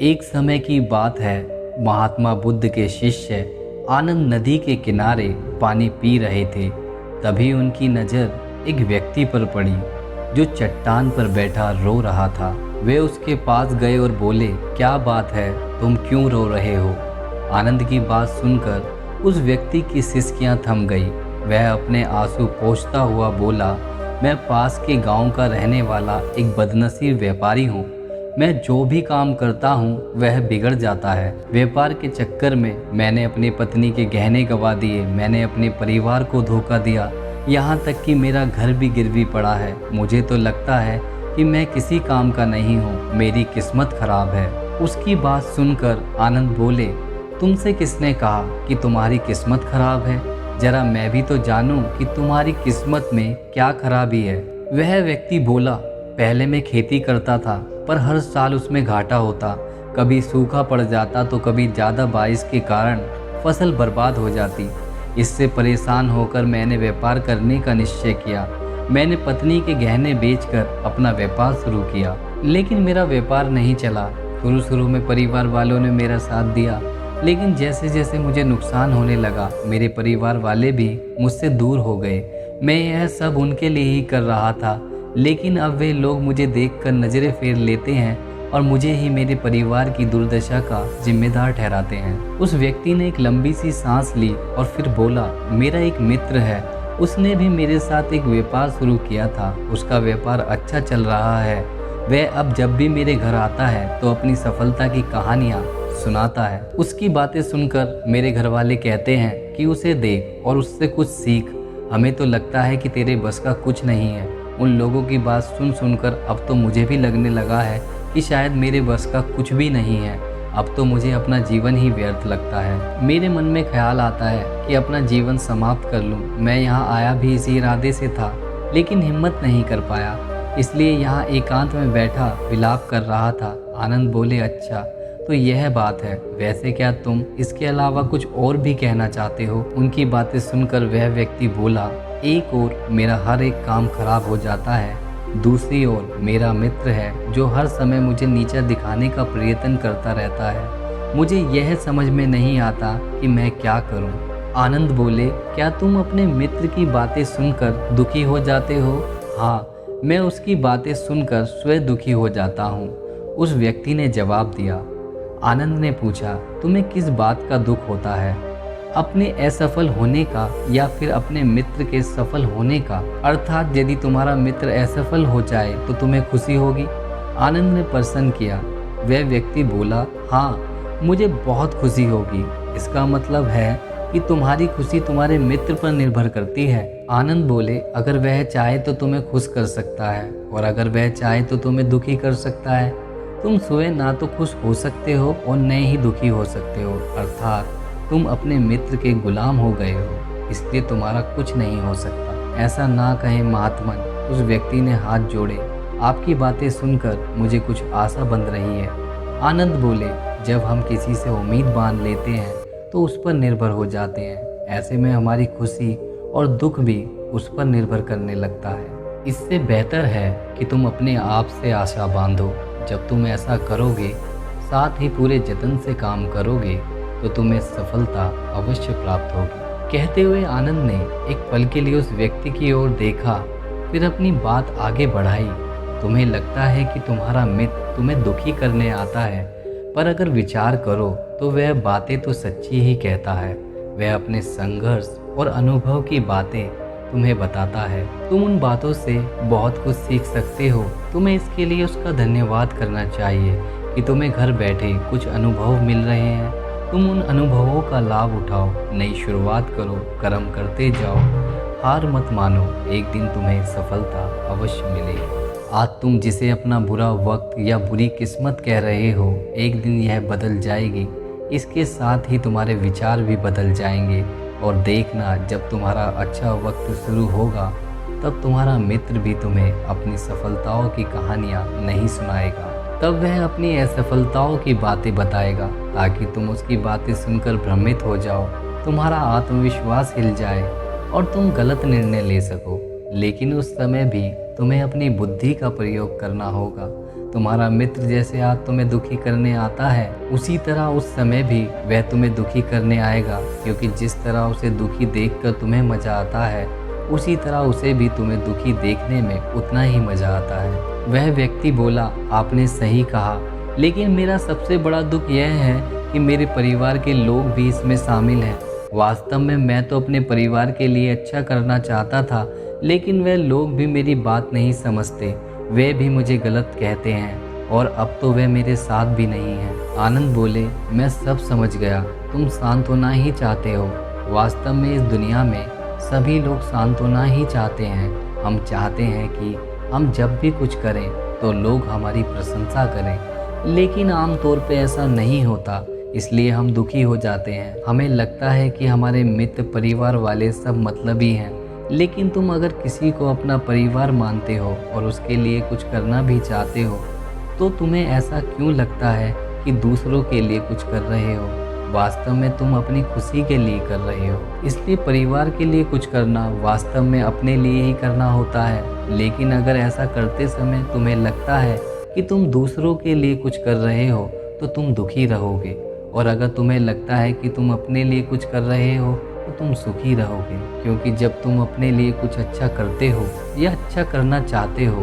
एक समय की बात है, महात्मा बुद्ध के शिष्य आनंद नदी के किनारे पानी पी रहे थे। तभी उनकी नज़र एक व्यक्ति पर पड़ी जो चट्टान पर बैठा रो रहा था। वे उसके पास गए और बोले, क्या बात है, तुम क्यों रो रहे हो? आनंद की बात सुनकर उस व्यक्ति की सिसकियां थम गई। वह अपने आंसू पोंछता हुआ बोला, मैं पास के गांव का रहने वाला एक बदनसीब व्यापारी हूँ। मैं जो भी काम करता हूँ वह बिगड़ जाता है। व्यापार के चक्कर में मैंने अपनी पत्नी के गहने गंवा दिए, मैंने अपने परिवार को धोखा दिया, यहाँ तक कि मेरा घर भी गिरवी पड़ा है। मुझे तो लगता है कि मैं किसी काम का नहीं हूँ, मेरी किस्मत खराब है। उसकी बात सुनकर आनंद बोले, तुमसे किसने कहा कि तुम्हारी किस्मत खराब है? जरा मैं भी तो जानूं कि तुम्हारी किस्मत में क्या खराबी है। वह व्यक्ति बोला, पहले मैं खेती करता था पर हर साल उसमें घाटा होता। कभी सूखा पड़ जाता तो कभी ज़्यादा बारिश के कारण फसल बर्बाद हो जाती। इससे परेशान होकर मैंने व्यापार करने का निश्चय किया। मैंने पत्नी के गहने बेचकर अपना व्यापार शुरू किया, लेकिन मेरा व्यापार नहीं चला। शुरू में परिवार वालों ने मेरा साथ दिया, लेकिन जैसे जैसे मुझे नुकसान होने लगा, मेरे परिवार वाले भी मुझसे दूर हो गए। मैं यह सब उनके लिए ही कर रहा था, लेकिन अब वे लोग मुझे देखकर नज़रें फेर लेते हैं और मुझे ही मेरे परिवार की दुर्दशा का जिम्मेदार ठहराते हैं। उस व्यक्ति ने एक लंबी सी सांस ली और फिर बोला, मेरा एक मित्र है, उसने भी मेरे साथ एक व्यापार शुरू किया था। उसका व्यापार अच्छा चल रहा है। वह अब जब भी मेरे घर आता है तो अपनी सफलता की कहानियाँ सुनाता है। उसकी बातें सुनकर मेरे घर वाले कहते हैं कि उसे देख और उससे कुछ सीख। हमें तो लगता है कि तेरे बस का कुछ नहीं है। उन लोगों की बात सुनकर अब तो मुझे भी लगने लगा है कि शायद मेरे बस का कुछ भी नहीं है। अब तो मुझे अपना जीवन ही व्यर्थ लगता है। मेरे मन में ख्याल आता है कि अपना जीवन समाप्त कर लूं। मैं यहाँ आया भी इसी इरादे से था, लेकिन हिम्मत नहीं कर पाया, इसलिए यहाँ एकांत में बैठा विलाप कर रहा था। आनंद बोले, अच्छा तो यह बात है। वैसे क्या तुम इसके अलावा कुछ और भी कहना चाहते हो? उनकी बातें सुनकर वह व्यक्ति बोला, एक ओर मेरा हर एक काम खराब हो जाता है, दूसरी ओर मेरा मित्र है जो हर समय मुझे नीचा दिखाने का प्रयत्न करता रहता है। मुझे यह समझ में नहीं आता कि मैं क्या करूं। आनंद बोले, क्या तुम अपने मित्र की बातें सुनकर दुखी हो जाते हो? हाँ, मैं उसकी बातें सुनकर स्वयं दुखी हो जाता हूँ, उस व्यक्ति ने जवाब दिया। आनंद ने पूछा, तुम्हें किस बात का दुख होता है? अपने असफल होने का या फिर अपने मित्र के सफल होने का? अर्थात यदि तुम्हारा मित्र असफल हो जाए तो तुम्हें खुशी होगी? आनंद ने प्रश्न किया। वह व्यक्ति बोला, हाँ, मुझे बहुत खुशी होगी। इसका मतलब है कि तुम्हारी खुशी तुम्हारे मित्र पर निर्भर करती है। आनंद बोले, अगर वह चाहे तो तुम्हें खुश कर सकता है और अगर वह चाहे तो तुम्हें दुखी कर सकता है। तुम स्वयं ना तो खुश हो सकते हो और न ही दुखी हो सकते हो, अर्थात तुम अपने मित्र के गुलाम हो गए हो, इसलिए तुम्हारा कुछ नहीं हो सकता। ऐसा ना कहें महात्मन, उस व्यक्ति ने हाथ जोड़े। आपकी बातें सुनकर मुझे कुछ आशा बंध रही है। आनंद बोले, जब हम किसी से उम्मीद बांध लेते हैं तो उस पर निर्भर हो जाते हैं। ऐसे में हमारी खुशी और दुख भी उस पर निर्भर करने लगता है। इससे बेहतर है कि तुम अपने आप से आशा बांधो। जब तुम ऐसा करोगे, साथ ही पूरे जतन से काम करोगे, तो तुम्हें सफलता अवश्य प्राप्त होगी। कहते हुए आनंद ने एक पल के लिए उस व्यक्ति की ओर देखा, फिर अपनी बात आगे बढ़ाई। तुम्हें लगता है कि तुम्हारा मित्र तुम्हें दुखी करने आता है, पर अगर विचार करो तो वह बातें तो सच्ची ही कहता है। वह अपने संघर्ष और अनुभव की बातें तुम्हें बताता है। तुम उन बातों से बहुत कुछ सीख सकते हो। तुम्हें इसके लिए उसका धन्यवाद करना चाहिए कि तुम्हें घर बैठे कुछ अनुभव मिल रहे हैं। तुम उन अनुभवों का लाभ उठाओ, नई शुरुआत करो, कर्म करते जाओ, हार मत मानो। एक दिन तुम्हें सफलता अवश्य मिलेगी। आज तुम जिसे अपना बुरा वक्त या बुरी किस्मत कह रहे हो, एक दिन यह बदल जाएगी। इसके साथ ही तुम्हारे विचार भी बदल जाएंगे। और देखना, जब तुम्हारा अच्छा वक्त शुरू होगा तब तुम्हारा मित्र भी तुम्हें अपनी सफलताओं की कहानियाँ नहीं सुनाएगा। तब वह अपनी असफलताओं की बातें बताएगा ताकि तुम उसकी बातें सुनकर भ्रमित हो जाओ, तुम्हारा आत्मविश्वास हिल जाए और तुम गलत निर्णय ले सको। लेकिन उस समय भी तुम्हें अपनी बुद्धि का प्रयोग करना होगा तुम्हारा मित्र जैसे आज तुम्हें दुखी करने आता है, उसी तरह उस समय भी वह तुम्हें दुखी करने आएगा, क्योंकि जिस तरह उसे दुखी देखकर तुम्हें मज़ा आता है, उसी तरह उसे भी तुम्हें दुखी देखने में उतना ही मज़ा आता है। वह व्यक्ति बोला, आपने सही कहा, लेकिन मेरा सबसे बड़ा दुख यह है कि मेरे परिवार के लोग भी इसमें शामिल हैं। वास्तव में मैं तो अपने परिवार के लिए अच्छा करना चाहता था, लेकिन वह लोग भी मेरी बात नहीं समझते। वे भी मुझे गलत कहते हैं और अब तो वे मेरे साथ भी नहीं हैं। आनंद बोले, मैं सब समझ गया, तुम सांत्वना ही चाहते हो। वास्तव में इस दुनिया में सभी लोग सांत्वना ही चाहते हैं। हम चाहते हैं कि हम जब भी कुछ करें तो लोग हमारी प्रशंसा करें, लेकिन आमतौर पे ऐसा नहीं होता, इसलिए हम दुखी हो जाते हैं। हमें लगता है कि हमारे मित्र परिवार वाले सब मतलबी हैं, लेकिन तुम अगर किसी को अपना परिवार मानते हो और उसके लिए कुछ करना भी चाहते हो, तो तुम्हें ऐसा क्यों लगता है कि दूसरों के लिए कुछ कर रहे हो? वास्तव में तुम अपनी खुशी के लिए कर रहे हो। इसलिए परिवार के लिए कुछ करना वास्तव में अपने लिए ही करना होता है। लेकिन अगर ऐसा करते समय तुम्हें लगता है कि तुम दूसरों के लिए कुछ कर रहे हो, तो तुम दुखी रहोगे, और अगर तुम्हें लगता है कि तुम अपने लिए कुछ कर रहे हो तो तुम सुखी रहोगे, क्योंकि जब तुम अपने लिए कुछ अच्छा करते हो या अच्छा करना चाहते हो,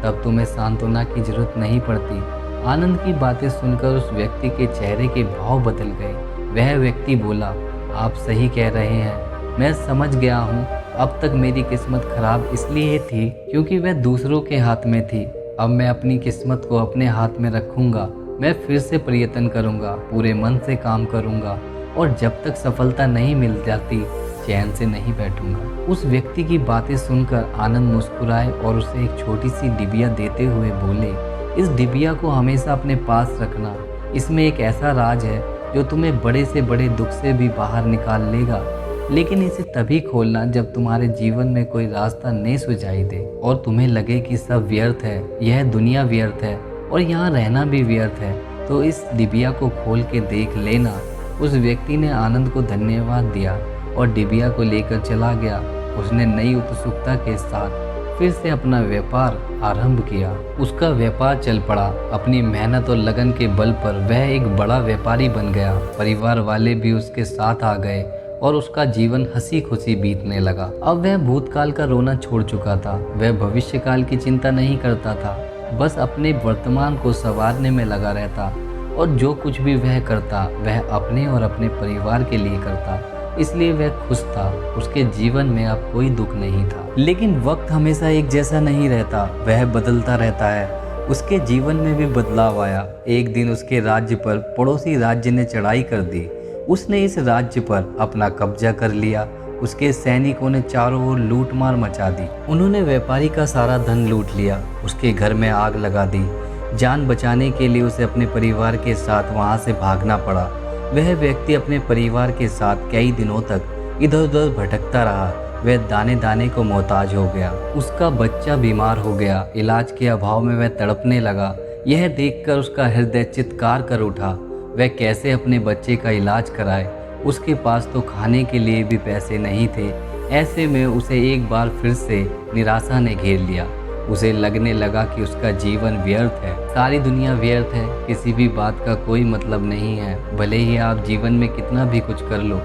तब तुम्हें सांत्वना की जरूरत नहीं पड़ती। आनंद की बातें सुनकर उस व्यक्ति के चेहरे के भाव बदल गए। वह व्यक्ति बोला, आप सही कह रहे हैं, मैं समझ गया हूँ। अब तक मेरी किस्मत खराब इसलिए थी क्योंकि वह दूसरों के हाथ में थी। अब मैं अपनी किस्मत को अपने हाथ में रखूँगा। मैं फिर से प्रयत्न करूँगा, पूरे मन से काम करूँगा, और जब तक सफलता नहीं मिल जाती चैन से नहीं बैठूंगा। उस व्यक्ति की बातें सुनकर आनंद मुस्कुराए और उसे एक छोटी सी डिबिया देते हुए बोले, इस डिबिया को हमेशा अपने पास रखना। इसमें एक ऐसा राज है जो तुम्हें बड़े से बड़े दुख से भी बाहर निकाल लेगा, लेकिन इसे तभी खोलना जब तुम्हारे जीवन में कोई रास्ता नहीं सुझाई दे और तुम्हें लगे कि सब व्यर्थ है, यह दुनिया व्यर्थ है और यहाँ रहना भी व्यर्थ है, तो इस डिबिया को खोल के देख लेना। उस व्यक्ति ने आनंद को धन्यवाद दिया और डिबिया को लेकर चला गया। उसने नई उत्सुकता के साथ फिर से अपना व्यापार आरंभ किया। उसका व्यापार चल पड़ा। अपनी मेहनत और लगन के बल पर वह एक बड़ा व्यापारी बन गया। परिवार वाले भी उसके साथ आ गए और उसका जीवन हंसी खुशी बीतने लगा। अब वह भूतकाल का रोना छोड़ चुका था। वह भविष्यकाल की चिंता नहीं करता था, बस अपने वर्तमान को संवारने में लगा रहता, और जो कुछ भी वह करता वह अपने और अपने परिवार के लिए करता, इसलिए वह खुश था। उसके जीवन में अब कोई दुख नहीं था। लेकिन वक्त हमेशा एक जैसा नहीं रहता, वह बदलता रहता है। उसके जीवन में भी बदलाव आया। एक दिन उसके राज्य पर पड़ोसी राज्य ने चढ़ाई कर दी। उसने इस राज्य पर अपना कब्जा कर लिया। उसके सैनिकों ने चारों ओर लूटमार मचा दी। उन्होंने व्यापारी का सारा धन लूट लिया। उसके घर में आग लगा दी। जान बचाने के लिए उसे अपने परिवार के साथ वहां से भागना पड़ा। वह व्यक्ति अपने परिवार के साथ कई दिनों तक इधर उधर भटकता रहा। वह दाने दाने को मोहताज हो गया। उसका बच्चा बीमार हो गया। इलाज के अभाव में वह तड़पने लगा। यह देखकर उसका हृदय चित्कार कर उठा। वह कैसे अपने बच्चे का इलाज कराए। उसके पास तो खाने के लिए भी पैसे नहीं थे। ऐसे में उसे एक बार फिर से निराशा ने घेर लिया। उसे लगने लगा कि उसका जीवन व्यर्थ है, सारी दुनिया व्यर्थ है, किसी भी बात का कोई मतलब नहीं है। भले ही आप जीवन में कितना भी कुछ कर लो,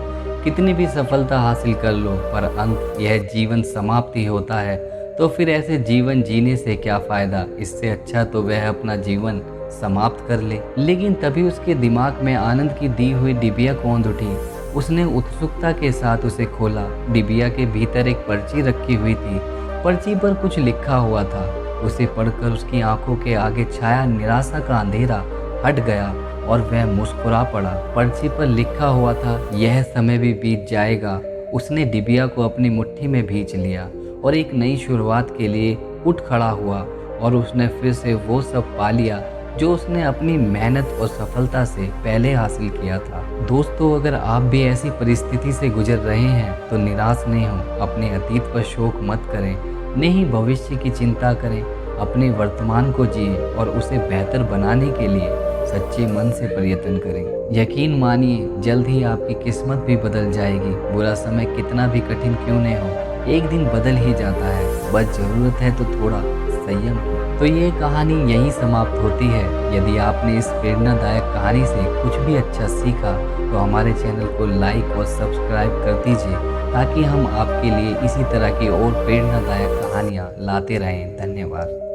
कितनी भी सफलता हासिल कर लो, पर अंत यह जीवन समाप्ति होता है, तो फिर ऐसे जीवन जीने से क्या फ़ायदा। इससे अच्छा तो वह अपना जीवन समाप्त कर ले। लेकिन तभी उसके दिमाग में आनंद की दी हुई डिबिया कौंध उठी। उसने उत्सुकता के साथ उसे खोला। डिबिया के भीतर एक पर्ची रखी हुई थी। पर्ची पर कुछ लिखा हुआ था। उसे पढ़कर उसकी आंखों के आगे छाया निराशा का अंधेरा हट गया और वह मुस्कुरा पड़ा। पर्ची पर लिखा हुआ था, यह समय भी बीत जाएगा। उसने डिबिया को अपनी मुट्ठी में भींच लिया और एक नई शुरुआत के लिए उठ खड़ा हुआ, और उसने फिर से वो सब पा लिया जो उसने अपनी मेहनत और सफलता से पहले हासिल किया था। दोस्तों, अगर आप भी ऐसी परिस्थिति से गुजर रहे हैं तो निराश नहीं हो। अपने अतीत पर शोक मत करें, नहीं भविष्य की चिंता करें। अपने वर्तमान को जिए और उसे बेहतर बनाने के लिए सच्चे मन से प्रयत्न करें। यकीन मानिए, जल्द ही आपकी किस्मत भी बदल जाएगी। बुरा समय कितना भी कठिन क्यों न हो, एक दिन बदल ही जाता है। बस जरूरत है तो थोड़ा संयम की। तो ये कहानी यहीं समाप्त होती है। यदि आपने इस प्रेरणादायक कहानी से कुछ भी अच्छा सीखा तो हमारे चैनल को लाइक और सब्सक्राइब कर दीजिए, ताकि हम आपके लिए इसी तरह की और प्रेरणादायक कहानियाँ लाते रहें। धन्यवाद।